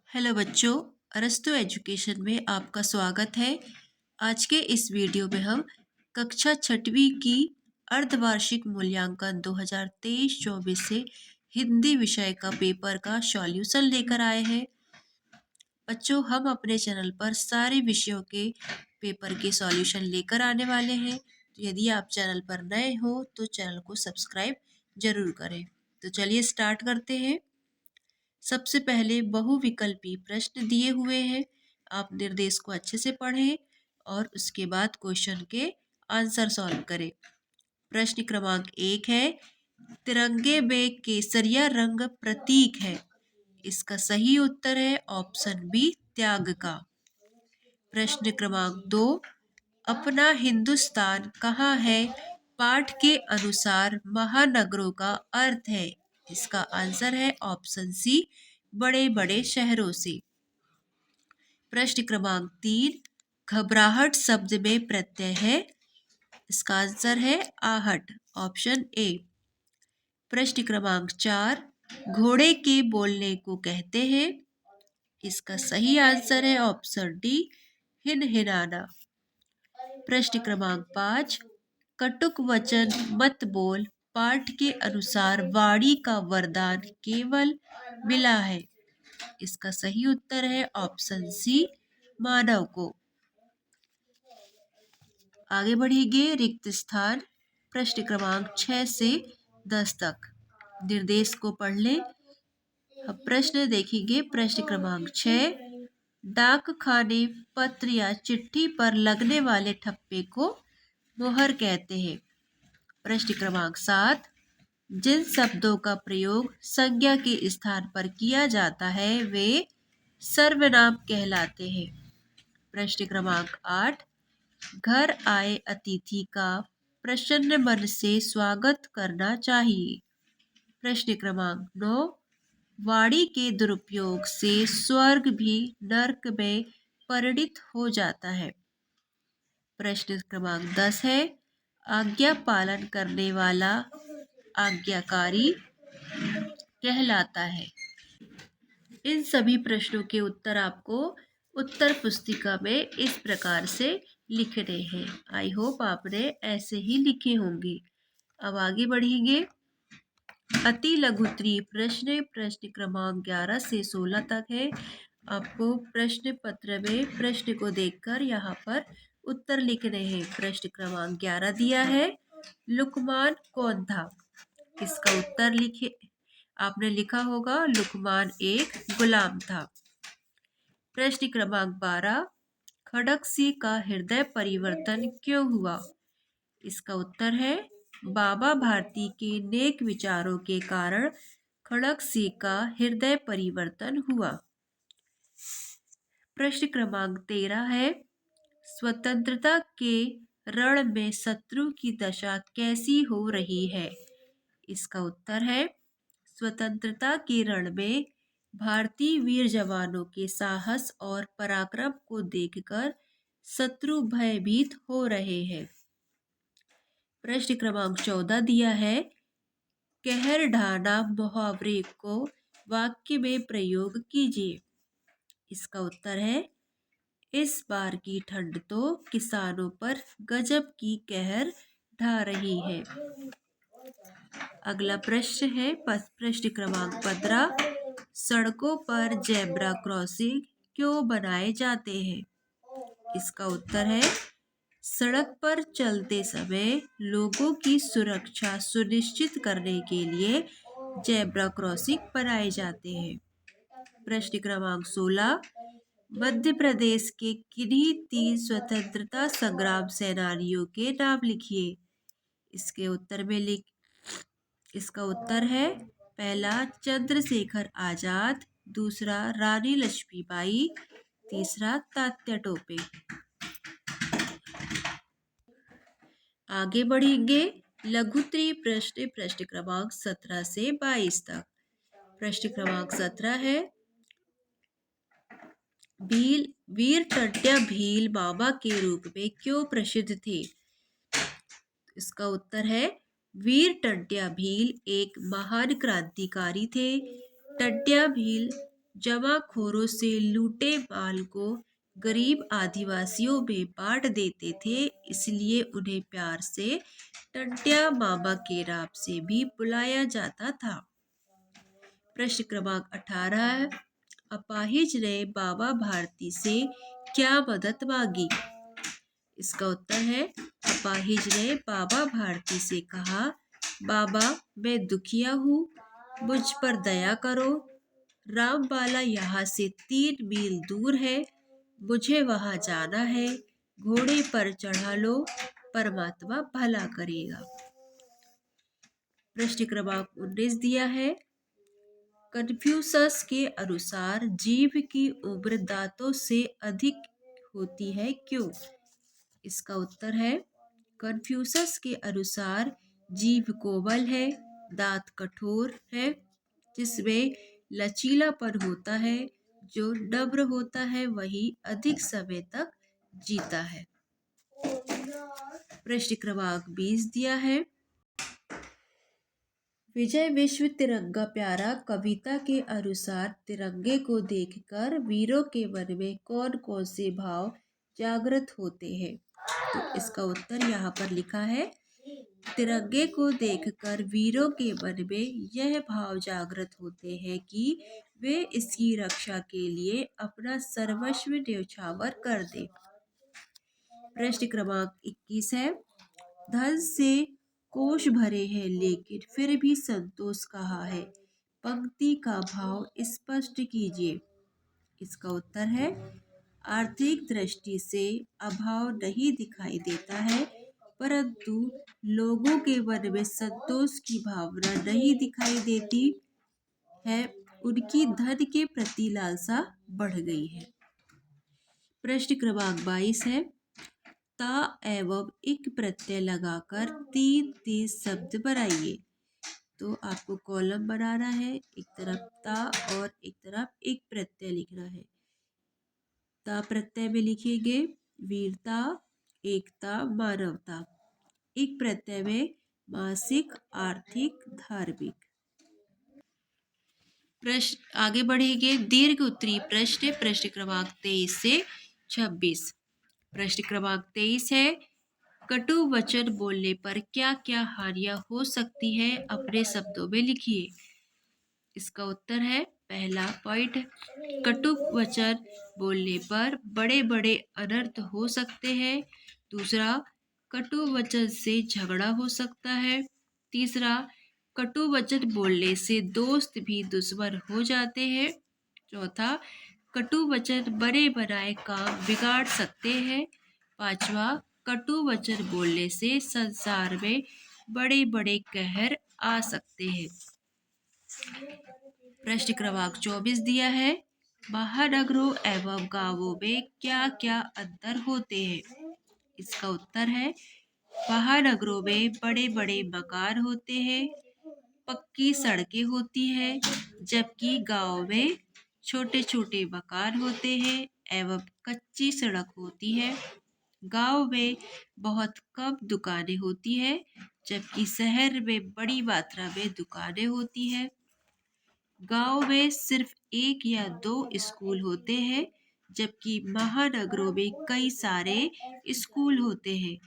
Hello बच्चों, अरस्तु education में आपका स्वागत है। आज के इस वीडियो में हम कक्षा छठवीं की अर्धवार्षिक मूल्यांकन 2023-24 से हिंदी विषय का पेपर का सॉल्यूशन लेकर आए हैं। बच्चों, हम अपने चैनल पर सारे विषयों के पेपर के सॉल्यूशन लेकर आने वाले हैं। तो यदि आप चैनल पर नए हो तो चैनल को सब्सक्राइब जरूर करें। तो चलिए स्टार्ट करते हैं। सबसे पहले बहुविकल्पी प्रश्न दिए हुए हैं। आप निर्देश को अच्छे से पढ़ें और उसके बाद क्वेश्चन के आंसर सॉल्व करें। प्रश्न क्रमांक 1 है, तिरंगे में केसरिया रंग प्रतीक है। इसका सही उत्तर है ऑप्शन बी, त्याग का। प्रश्न क्रमांक 2, अपना हिंदुस्तान कहाँ है? पाठ के अनुसार महानगरों का अर्थ है। इसका आंसर है ऑप्शन सी, बड़े बड़े शहरों से। प्रश्न क्रमांक 3, घबराहट शब्द में प्रत्यय है। इसका आंसर है आहट, ऑप्शन ए। प्रश्न क्रमांक 4, घोड़े के बोलने को कहते हैं। इसका सही आंसर है ऑप्शन डी, हिनहिनाना। प्रश्न क्रमांक 5, कटुक वचन मत बोल। पाठ के अनुसार वाणी का वरदान केवल मिला है। इसका सही उत्तर है ऑप्शन सी, मानव को। आगे बढ़ेंगे, रिक्त स्थान। प्रश्न क्रमांक 6 से 10 तक निर्देश को पढ़ लें। अब प्रश्न देखेंगे। प्रश्न क्रमांक 6, डाक खाने, पत्र या चिट्ठी पर लगने वाले ठप्पे को मोहर कहते हैं। प्रश्न क्रमांक 7, जिन शब्दों का प्रयोग संज्ञा के स्थान पर किया जाता है वे सर्वनाम कहलाते हैं। प्रश्न क्रमांक 8, घर आए अतिथि का प्रसन्न मन से स्वागत करना चाहिए। प्रश्न क्रमांक 9, वाणी के दुरुपयोग से स्वर्ग भी नरक में परिणित हो जाता है। प्रश्न क्रमांक 10 है, आज्ञा पालन करने वाला आज्ञाकारी कहलाता है। इन सभी प्रश्नों के उत्तर आपको उत्तर पुस्तिका में इस प्रकार से लिखने हैं। आई होप आपने ऐसे ही लिखे होंगे। अब आगे बढ़ेंगे। अति लघुत्तरीय प्रश्न, प्रश्न क्रमांक 11 से 16 तक है। आपको प्रश्न पत्र में प्रश्न को देखकर यहाँ पर उत्तर लिखने हैं। प्रश्न क्रमांक 11 दिया है, लुकमान कौन था? इसका उत्तर लिखे। आपने लिखा होगा लुकमान एक गुलाम था। प्रश्न क्रमांक 12, खड़क सिंह का हृदय परिवर्तन क्यों हुआ? इसका उत्तर है बाबा भारती के नेक विचारों के कारण खड़क सिंह का हृदय परिवर्तन हुआ। प्रश्न क्रमांक 13 है, स्वतंत्रता के रण में शत्रु की दशा कैसी हो रही है? इसका उत्तर है स्वतंत्रता के रण में भारतीय वीर जवानों के साहस और पराक्रम को देखकर शत्रु भयभीत हो रहे हैं। प्रश्न क्रमांक 14 दिया है, कहर ढाना मुहावरे को वाक्य में प्रयोग कीजिए। इसका उत्तर है इस बार की ठंड तो किसानों पर गजब की कहर ढा रही है। अगला प्रश्न है प्रश्न क्रमांक 15, सड़कों पर जेब्रा क्रॉसिंग क्यों बनाए जाते हैं? इसका उत्तर है सड़क पर चलते समय लोगों की सुरक्षा सुनिश्चित करने के लिए जेब्रा क्रॉसिंग बनाए जाते हैं। प्रश्न क्रमांक 16, मध्य प्रदेश के किन्हीं 3 स्वतंत्रता संग्राम सेनानियों के नाम लिखिए। इसका उत्तर है पहला चंद्रशेखर आजाद, दूसरा रानी लक्ष्मीबाई, तीसरा तात्या टोपे। आगे बढ़ेंगे। लघुत्तरीय प्रश्न, प्रश्न क्रमांक 17 से 22 तक। प्रश्न क्रमांक 17 है, वीर टंट्या भील बाबा के रूप में क्यों प्रसिद्ध थे? इसका उत्तर है वीर टंट्या भील एक महान क्रांतिकारी थे। टंट्या भील जमाखोरों से लूटे माल को गरीब आदिवासियों में बांट देते थे, इसलिए उन्हें प्यार से टंट्या मामा के नाम से भी बुलाया जाता था। प्रश्न क्रमांक 18 है, अपाहिज ने बाबा भारती से क्या मदद मांगी? इसका उत्तर है, अपाहिज ने बाबा भारती से कहा, बाबा मैं दुखिया हूँ, मुझ पर दया करो। रामबाला यहाँ से 3 मील दूर है, मुझे वहाँ जाना है, घोड़े पर चढ़ा लो, परमात्मा भला करेगा। प्रश्न क्रमांक 19 दिया है, कन्फ्यूशस के अनुसार जीव की उम्र दांतों से अधिक होती है, क्यों? इसका उत्तर है, कन्फ्यूशस के अनुसार जीभ कोमल है, दांत कठोर है, जिसमें लचीलापन होता है, जो नम्र होता है वही अधिक समय तक जीता है। प्रश्न क्रमांक 20 दिया है, विजय विश्व तिरंगा प्यारा कविता के अनुसार तिरंगे को देखकर वीरों के मन में कौन कौन से भाव जागृत होते हैं? तो इसका उत्तर यहाँ पर लिखा है, तिरंगे को देखकर वीरों के मन में यह भाव जागृत होते हैं कि वे इसकी रक्षा के लिए अपना सर्वस्व न्यौछावर कर दें। प्रश्न क्रमांक 21 है, धन से कोष भरे हैं लेकिन फिर भी संतोष कहाँ है? पंक्ति का भाव स्पष्ट कीजिए। इसका उत्तर है, आर्थिक दृष्टि से अभाव नहीं दिखाई देता है, परंतु लोगों के मन में संतोष की भावना नहीं दिखाई देती है, उनकी धन के प्रति लालसा बढ़ गई है। प्रश्न क्रमांक 22 है, ता एवं एक प्रत्यय लगाकर 3 शब्द बनाइए। तो आपको कॉलम बनाना है, एक तरफ ता और एक तरफ एक प्रत्यय लिखना है। ता प्रत्यय में लिखेंगे वीरता, एकता, मानवता। एक प्रत्यय में मासिक, आर्थिक, धार्मिक। प्रश्न आगे बढ़ेंगे, दीर्घ उत्तरी प्रश्न, प्रश्न क्रमांक 23 से 26। प्रश्न क्रमांक 23 है, कटु वचन बोलने पर क्या क्या हानियां हो सकती है, अपने शब्दों में लिखिए। इसका उत्तर है, पहला पॉइंट, कटु वचन बोलने पर बड़े बड़े अनर्थ हो सकते हैं। दूसरा, कटु वचन से झगड़ा हो सकता है। तीसरा, कटु वचन बोलने से दोस्त भी दुश्मन हो जाते हैं। चौथा, कटु वचन बड़े बनाए काम बिगाड़ सकते हैं। पांचवा, कटु वचन बोलने से संसार में बड़े बड़े कहर आ सकते हैं। प्रश्न क्रमांक 24 दिया है, महानगरों एवं गांवों में क्या क्या अंतर होते हैं? इसका उत्तर है, महानगरों में बड़े बड़े मकान होते हैं, पक्की सड़कें होती हैं, जबकि गांव में छोटे छोटे मकान होते हैं एवं कच्ची सड़क होती है। गांव में बहुत कम दुकानें होती हैं, जबकि शहर में बड़ी मात्रा में दुकानें होती हैं। गांव में सिर्फ 1 या 2 स्कूल होते हैं, जबकि महानगरों में कई सारे स्कूल होते हैं।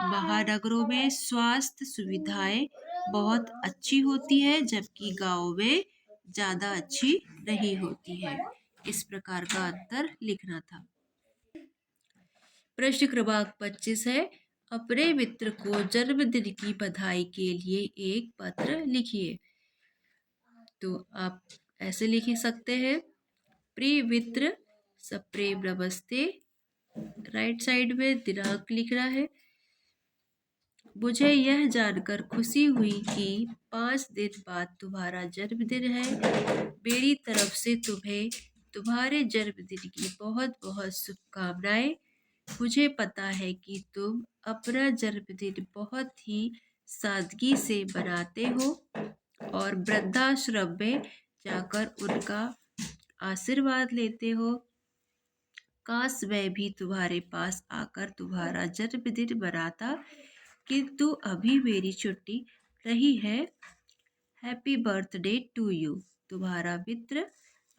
महानगरों में स्वास्थ्य सुविधाएं बहुत अच्छी होती है, जबकि गांव में ज़्यादा अच्छी नहीं होती है। इस प्रकार का अंतर लिखना था। प्रश्न क्रमांक 25 है, अपने मित्र को जन्मदिन की बधाई के लिए एक पत्र लिखिए। तो आप ऐसे लिख सकते हैं, प्रिय मित्र, सप्रेम नमस्ते। राइट साइड में दिनांक लिखना है। मुझे यह जानकर खुशी हुई कि 5 दिन बाद तुम्हारा जन्मदिन है। मेरी तरफ से तुम्हें तुम्हारे जन्मदिन की बहुत बहुत शुभकामनाएं। मुझे पता है कि तुम अपना जन्मदिन बहुत ही सादगी से बनाते हो और वृद्धाश्रम में जाकर उनका आशीर्वाद लेते हो। काश मैं भी तुम्हारे पास आकर तुम्हारा जन्मदिन मनाता, किंतु अभी मेरी छुट्टी नहीं है। हैप्पी बर्थडे टू यू, तुम्हारा मित्र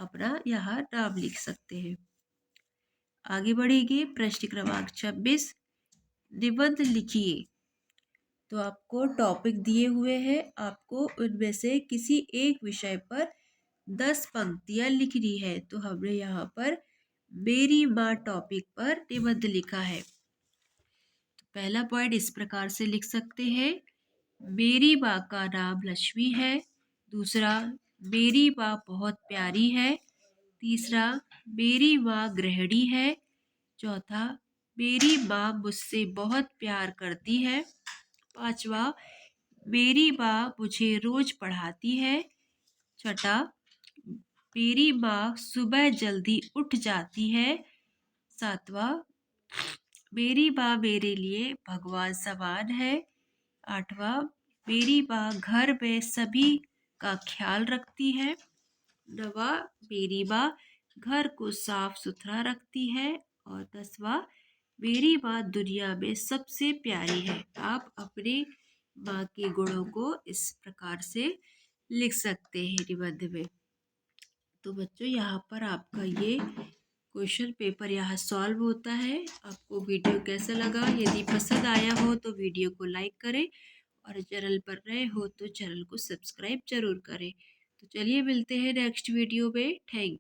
अपना यहाँ नाम लिख सकते हैं। आगे बढ़ेंगे। प्रश्न क्रमांक 26, निबंध लिखिए। तो आपको टॉपिक दिए हुए हैं, आपको उनमें से किसी एक विषय पर 10 पंक्तियां लिखनी है। तो हमने यहाँ पर मेरी माँ टॉपिक पर निबंध लिखा है। तो पहला पॉइंट इस प्रकार से लिख सकते हैं, मेरी माँ का नाम लक्ष्मी है। दूसरा, मेरी माँ बहुत प्यारी है। तीसरा, मेरी माँ गृहिणी है। चौथा, मेरी माँ मुझसे बहुत प्यार करती है। पांचवा, मेरी माँ मुझे रोज पढ़ाती है। छठा, मेरी माँ सुबह जल्दी उठ जाती है। सातवां, मेरी माँ मेरे लिए भगवान समान है। आठवां, मेरी माँ घर में सभी का ख्याल रखती है। नवा, मेरी माँ घर को साफ सुथरा रखती है। और 10वां, मेरी माँ दुनिया में सबसे प्यारी है। आप अपने माँ के गुणों को इस प्रकार से लिख सकते हैं निबंध में। तो बच्चों, यहाँ पर आपका ये क्वेश्चन पेपर यहाँ सॉल्व होता है। आपको वीडियो कैसा लगा? यदि पसंद आया हो तो वीडियो को लाइक करें, और चैनल पर नए हो तो चैनल को सब्सक्राइब जरूर करें। तो चलिए मिलते हैं नेक्स्ट वीडियो में। Thank you.